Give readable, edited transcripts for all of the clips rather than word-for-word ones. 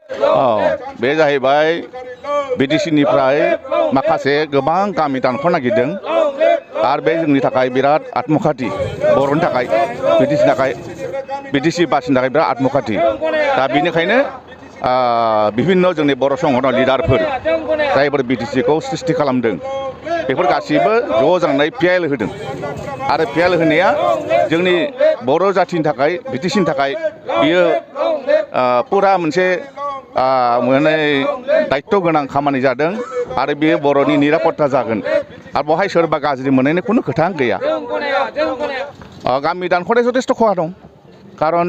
बे जाहैबाय बिटिसिनिफ्राय माखासे गोबां गामि दानख'नो नागिरदों आरो बे जोंनि थाखाय बिराद आत्मखाथि बर'नि थाखाय बिटिसि बासिनो थाखाय बिराद आत्मखाथि दा बेनिखायनो बिभिन्न जोंनि बर' संगठन लिडारफोर जायफोर बिटिसिखौ सृष्टि खालामदों बेफोर गासिबो ज' जानानै पिएल होदों आरो पिएल होनाया जोंनि बर' जाथिनि थाखाय बिटिसिनि थाखाय बियो पुरा मोनसे माने दायित्व गोनां खामानि जादों आरो बेयो बर'नि निरापत्ता जागोन आरो बेवहाय सोरबा गाज्रि मोननायनि खुनु खोथा गैया गामि दानख'नाय जथेस्थ' खहा दं खारन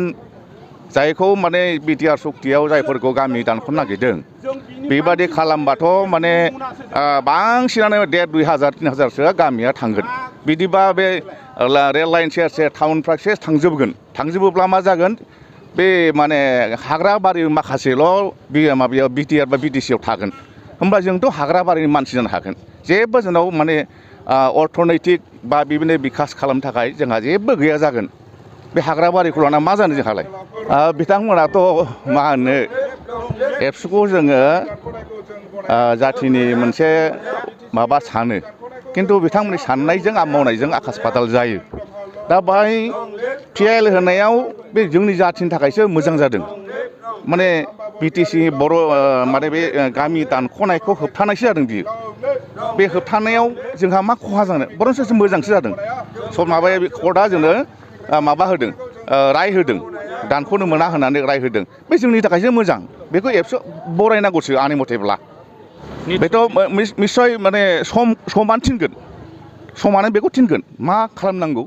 जायखौ माने बिटिआर सक्तियाव जायफोरखौ गामि दानख'नो नागिरदों बेबादि खालामबाथ' माने बांसिनानो 1,500-2,000-3,000सोआ गामिया थांगोन बिदिबा बे रेल लाइन सेर सेर टाउनफ्रा सेस थांजोबोब्ला मा जागोन बे माने हाग्रा बारि माखासेल' माबायाव बिटिआर बा बिटिसिआव थागोन होमबा जोंथ' हाग्रा बारिनि मानसि जानो हागोन जेबो जोंनाव माने अर्थनैतिक बा बिदिनो बिकास खालामनो थाखाय जोंहा जेबो गैया जागोन बे हाग्रा बारिखौ लाना मा जानो जोंहालाय बिथांमोनाथ' मा होनो एबसुखौ जोङो जाथिनि मोनसे माबा सानो खिन्थु बिथांमोननि साननायजों मावनायजों आकास पाताल जायो दा बाहाय पिएल होनायाव बे जोंनि जाथिनि थाखायसो मोजां जादों माने बिटिसि बर' माने बे गामि दानख'नायखौ होबथानायसो जादों बियो बे होबथानायाव जोंहा मा खहा जानो बरंसो मोजांसो जादों सब माबाया कर्टआ जोंनो माबा होदों राय होदों दानख'नो मोना होननानै राय होदों बे जोंनि थाखायसो मोजां बेखौ एबसु बरायनांगौसो आंनि मथेब्ला बेथ' निस्सय माने समानो थिनगोन समानो बेखौ थिनगोन मा खालामनांगौ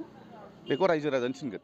बेखौ रायजो राजानो थिनगोन